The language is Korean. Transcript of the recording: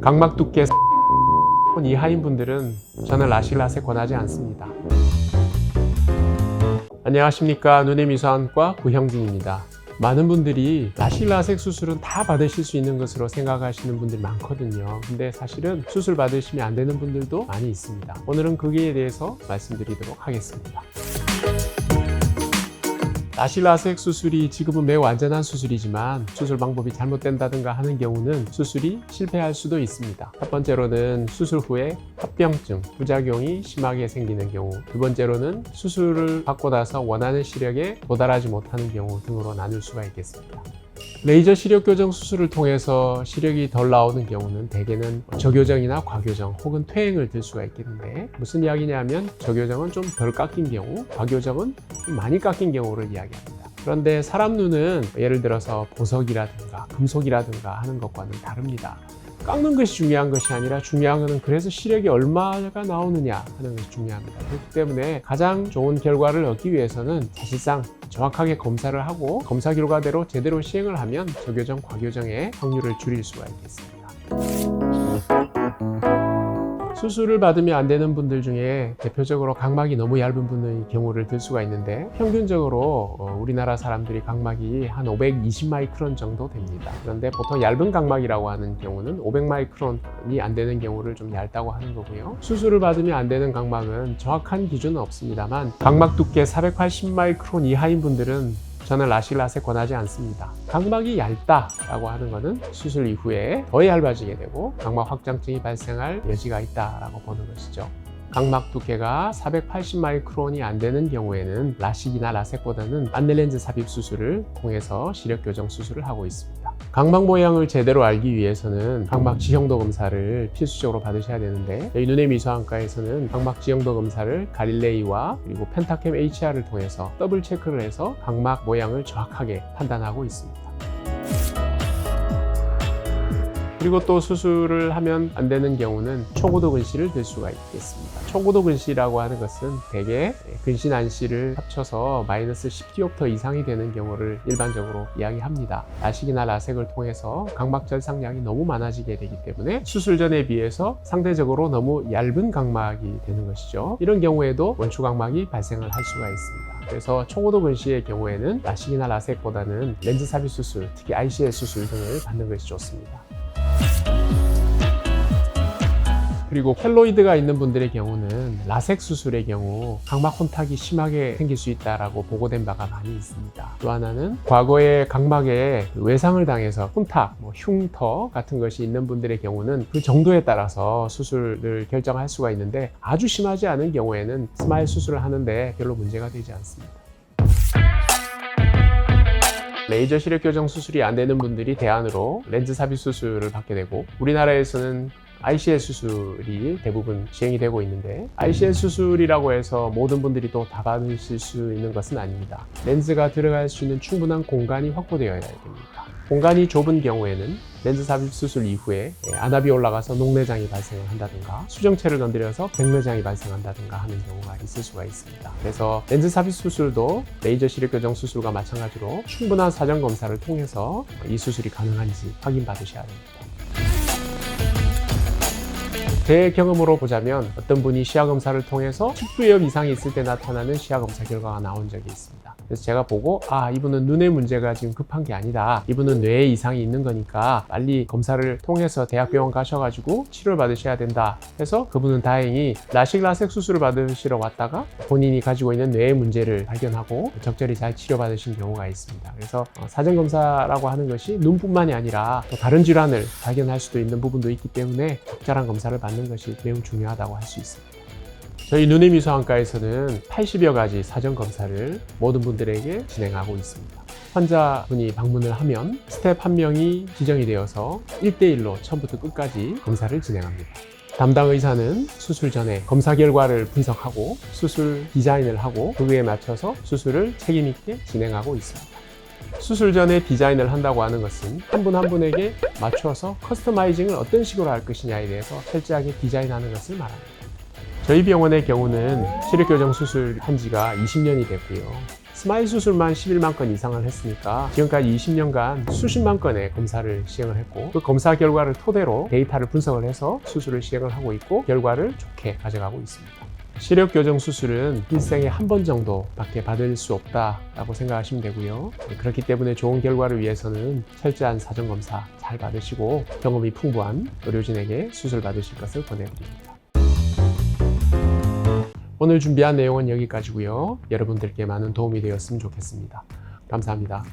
각막 두께 이하인 분들은 저는 라식 라섹 권하지 않습니다. 안녕하십니까. 눈의 미소안과 구형진입니다. 많은 분들이 라식 라섹 수술은 다 받으실 수 있는 것으로 생각하시는 분들이 많거든요. 근데 사실은 수술 받으시면 안 되는 분들도 많이 있습니다. 오늘은 거기에 대해서 말씀드리도록 하겠습니다. 라식 라섹 수술이 지금은 매우 안전한 수술이지만 수술 방법이 잘못된다든가 하는 경우는 수술이 실패할 수도 있습니다. 첫 번째로는 수술 후에 합병증, 부작용이 심하게 생기는 경우, 두 번째로는 수술을 받고 나서 원하는 시력에 도달하지 못하는 경우 등으로 나눌 수가 있겠습니다. 레이저 시력 교정 수술을 통해서 시력이 덜 나오는 경우는 대개는 저교정이나 과교정 혹은 퇴행을 들 수가 있겠는데, 무슨 이야기냐면 저교정은 좀 덜 깎인 경우, 과교정은 좀 많이 깎인 경우를 이야기합니다. 그런데 사람 눈은 예를 들어서 보석이라든가 금속이라든가 하는 것과는 다릅니다. 깎는 것이 중요한 것이 아니라 중요한 것은 그래서 시력이 얼마가 나오느냐 하는 것이 중요합니다. 그렇기 때문에 가장 좋은 결과를 얻기 위해서는 사실상 정확하게 검사를 하고 검사 결과대로 제대로 시행을 하면 저교정, 과교정의 확률을 줄일 수가 있겠습니다. 수술을 받으면 안 되는 분들 중에 대표적으로 각막이 너무 얇은 분의 경우를 들 수가 있는데, 평균적으로 우리나라 사람들이 각막이 한 520 마이크론 정도 됩니다. 그런데 보통 얇은 각막이라고 하는 경우는 500 마이크론이 안 되는 경우를 좀 얇다고 하는 거고요. 수술을 받으면 안 되는 각막은 정확한 기준은 없습니다만, 각막 두께 480 마이크론 이하인 분들은 저는 라식 라섹 권하지 않습니다. 각막이 얇다라고 하는 것은 수술 이후에 더 얇아지게 되고 각막 확장증이 발생할 여지가 있다라고 보는 것이죠. 각막 두께가 480 마이크론이 안 되는 경우에는 라식이나 라섹보다는 안내렌즈 삽입 수술을 통해서 시력 교정 수술을 하고 있습니다. 각막 모양을 제대로 알기 위해서는 각막 지형도 검사를 필수적으로 받으셔야 되는데, 저희 눈의 미소안과에서는 각막 지형도 검사를 갈릴레이와 그리고 펜타캠 HR을 통해서 더블 체크를 해서 각막 모양을 정확하게 판단하고 있습니다. 그리고 또 수술을 하면 안 되는 경우는 초고도 근시를 들 수가 있겠습니다. 초고도 근시라고 하는 것은 대개 근시 난시를 합쳐서 마이너스 10디옵터 이상이 되는 경우를 일반적으로 이야기합니다. 라식이나 라섹을 통해서 각막 절삭량이 너무 많아지게 되기 때문에 수술 전에 비해서 상대적으로 너무 얇은 각막이 되는 것이죠. 이런 경우에도 원추 각막이 발생을 할 수가 있습니다. 그래서 초고도 근시의 경우에는 라식이나 라섹보다는 렌즈 삽입 수술, 특히 ICL 수술 등을 받는 것이 좋습니다. 그리고 켈로이드가 있는 분들의 경우는 라섹 수술의 경우 각막 혼탁이 심하게 생길 수 있다고 보고된 바가 많이 있습니다. 또 하나는 과거에 각막에 외상을 당해서 혼탁, 흉터 같은 것이 있는 분들의 경우는 그 정도에 따라서 수술을 결정할 수가 있는데, 아주 심하지 않은 경우에는 스마일 수술을 하는데 별로 문제가 되지 않습니다. 레이저 시력 교정 수술이 안 되는 분들이 대안으로 렌즈 삽입 수술을 받게 되고, 우리나라에서는 ICL 수술이 대부분 시행이 되고 있는데, ICL 수술이라고 해서 모든 분들이 또 다 받으실 수 있는 것은 아닙니다. 렌즈가 들어갈 수 있는 충분한 공간이 확보되어야 됩니다. 공간이 좁은 경우에는 렌즈 삽입 수술 이후에 안압이 올라가서 녹내장이 발생을 한다든가, 수정체를 건드려서 백내장이 발생한다든가 하는 경우가 있을 수가 있습니다. 그래서 렌즈 삽입 수술도 레이저 시력 교정 수술과 마찬가지로 충분한 사전 검사를 통해서 이 수술이 가능한지 확인받으셔야 됩니다. 제 경험으로 보자면 어떤 분이 시야검사를 통해서 측두엽 이상이 있을 때 나타나는 시야검사 결과가 나온 적이 있습니다. 그래서 제가 보고, 이분은 눈의 문제가 지금 급한 게 아니다, 이분은 뇌에 이상이 있는 거니까 빨리 검사를 통해서 대학병원 가셔가지고 치료를 받으셔야 된다 해서, 그분은 다행히 라식 라섹 수술을 받으시러 왔다가 본인이 가지고 있는 뇌의 문제를 발견하고 적절히 잘 치료받으신 경우가 있습니다. 그래서 사전검사라고 하는 것이 눈뿐만이 아니라 또 다른 질환을 발견할 수도 있는 부분도 있기 때문에 적절한 검사를 받는 것이 매우 중요하다고 할 수 있습니다. 저희 눈의 미소안과에서는 80여 가지 사전 검사를 모든 분들에게 진행하고 있습니다. 환자분이 방문을 하면 스텝 한 명이 지정이 되어서 1대1로 처음부터 끝까지 검사를 진행합니다. 담당 의사는 수술 전에 검사 결과를 분석하고 수술 디자인을 하고 그에 맞춰서 수술을 책임 있게 진행하고 있습니다. 수술 전에 디자인을 한다고 하는 것은 한 분 한 분에게 맞춰서 커스터마이징을 어떤 식으로 할 것이냐에 대해서 철저하게 디자인하는 것을 말합니다. 저희 병원의 경우는 시력 교정 수술 한 지가 20년이 됐고요. 스마일 수술만 11만 건 이상을 했으니까 지금까지 20년간 수십만 건의 검사를 시행을 했고 그 검사 결과를 토대로 데이터를 분석을 해서 수술을 시행을 하고 있고 결과를 좋게 가져가고 있습니다. 시력 교정 수술은 일생에 한 번 정도밖에 받을 수 없다라고 생각하시면 되고요. 그렇기 때문에 좋은 결과를 위해서는 철저한 사전 검사 잘 받으시고 경험이 풍부한 의료진에게 수술 받으실 것을 권해드립니다. 오늘 준비한 내용은 여기까지고요. 여러분들께 많은 도움이 되었으면 좋겠습니다. 감사합니다.